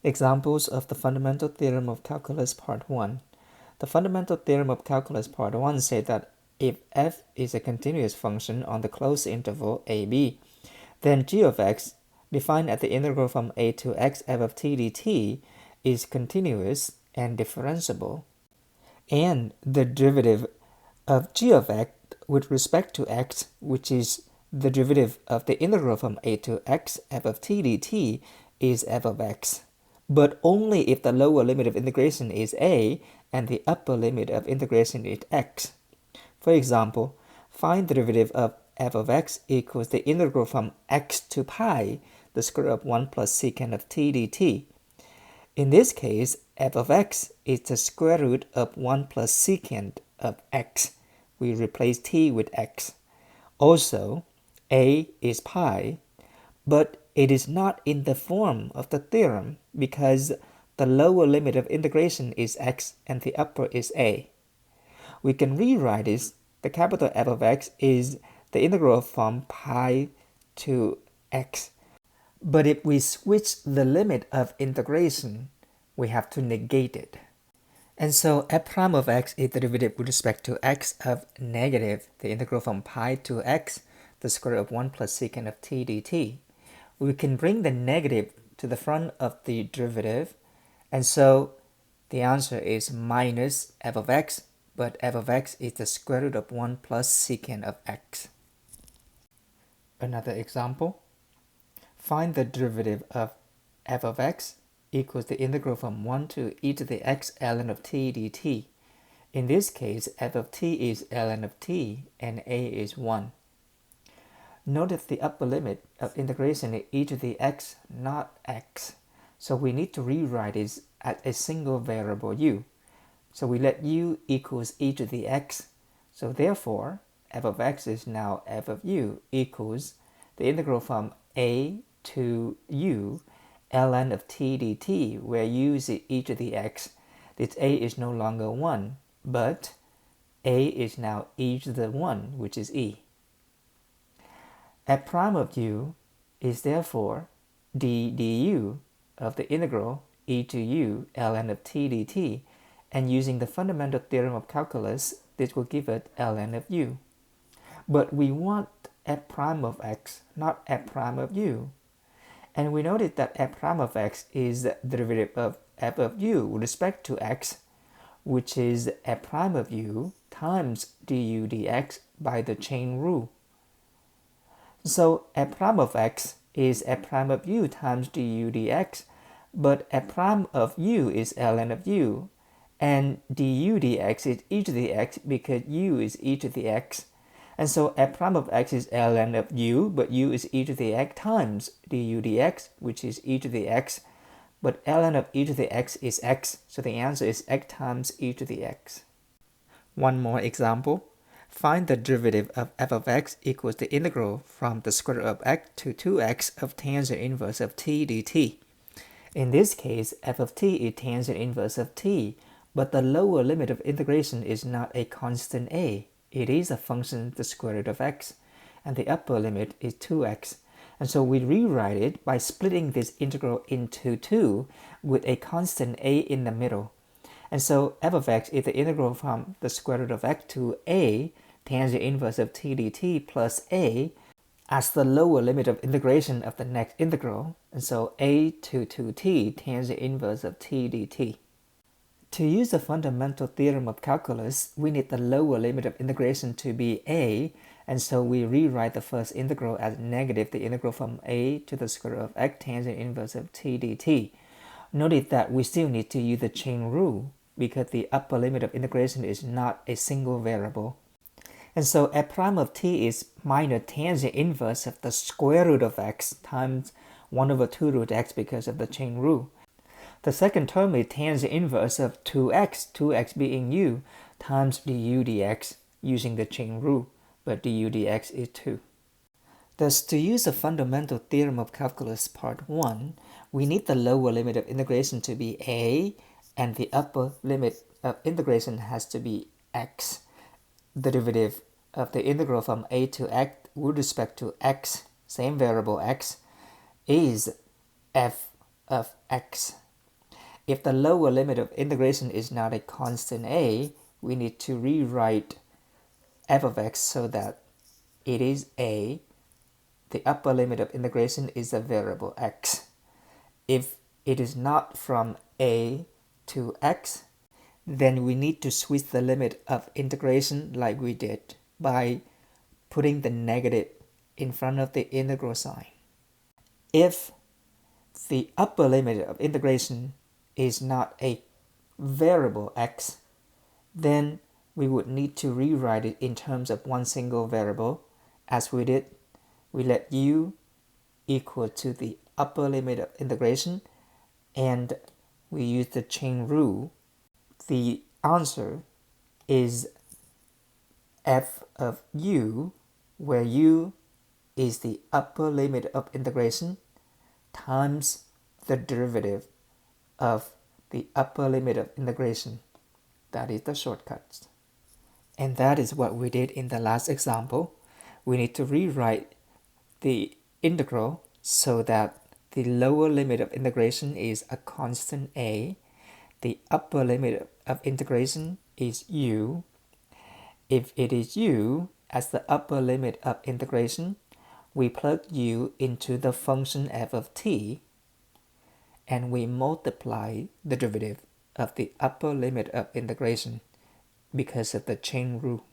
Examples of the fundamental theorem of calculus part 1. The fundamental theorem of calculus part 1 says that if f is a continuous function on the closed interval ab, then g of x, defined at the integral from a to x f of t dt, is continuous and differentiable. And the derivative of g of x with respect to x, which is the derivative of the integral from a to x f of t dt, is f of x, but only if the lower limit of integration is a and the upper limit of integration is x. For example, find the derivative of f of x equals the integral from x to pi, the square root of 1 plus secant of t dt. In this case, f of x is the square root of 1 plus secant of x. We replace t with x. Also, a is pi, but it is not in the form of the theorem because the lower limit of integration is x and the upper is a. We can rewrite this. The capital F of x is the integral from pi to x. But if we switch the limit of integration, we have to negate it. And so f prime of x is the derivative with respect to x of negative the integral from pi to x, the square root of 1 plus secant of t dt. We can bring the negative to the front of the derivative, and so the answer is minus f of x, but f of x is the square root of 1 plus secant of x. Another example. Find the derivative of f of x equals the integral from 1 to e to the x ln of t dt. In this case, f of t is ln of t and a is 1. Note that the upper limit of integration is e to the x, not x. So we need to rewrite this as a single variable u. So we let u equals e to the x. So therefore, f of x is now f of u equals the integral from a to u ln of t dt, where u is e to the x. This a is no longer 1, but a is now e to the 1, which is e. F prime of u is therefore d du of the integral e to u ln of t dt, and using the fundamental theorem of calculus, this will give us ln of u. But we want f prime of x, not f prime of u. And we noted that f prime of x is the derivative of f of u with respect to x, which is f prime of u times du dx by the chain rule. So f prime of x is f prime of u times du dx, but f prime of u is ln of u, and du dx is e to the x because u is e to the x. And so f prime of x is ln of u, but u is e to the x times du dx, which is e to the x. But ln of e to the x is x, so the answer is x times e to the x. One more example. Find the derivative of f of x equals the integral from the square root of x to 2x of tangent inverse of t dt. In this case, f of t is tangent inverse of t, but the lower limit of integration is not a constant a. It is a function the square root of x, and the upper limit is 2x. And so we rewrite it by splitting this integral into 2 with a constant a in the middle. And so f of x is the integral from the square root of x to a, tangent inverse of t dt plus a, as the lower limit of integration of the next integral. And so a to 2t, tangent inverse of t dt. To use the fundamental theorem of calculus, we need the lower limit of integration to be a, and so we rewrite the first integral as negative the integral from a to the square root of x tangent inverse of t dt. Notice that we still need to use the chain rule because the upper limit of integration is not a single variable. And so f prime of t is minus tangent inverse of the square root of x times 1 over 2 root x because of the chain rule. The second term is tangent inverse of 2x, 2x being u, times du dx using the chain rule, but du dx is 2. Thus, to use the fundamental theorem of calculus part 1, we need the lower limit of integration to be a, and the upper limit of integration has to be x. The derivative of the integral from a to x with respect to x, same variable x, is f of x. If the lower limit of integration is not a constant a, we need to rewrite f of x so that it is a. The upper limit of integration is a variable x. If it is not from a to x, then we need to switch the limit of integration like we did by putting the negative in front of the integral sign. If the upper limit of integration is not a variable x, then we would need to rewrite it in terms of one single variable. As we did, we let u equal to the upper limit of integration, and we use the chain rule. The answer is f of u, where u is the upper limit of integration times the derivative of the upper limit of integration. That is the shortcut. And that is what we did in the last example. We need to rewrite the integral so that the lower limit of integration is a constant a. The upper limit of integration is u. If it is u as the upper limit of integration, we plug u into the function f of t, and we multiply the derivative of the upper limit of integration because of the chain rule.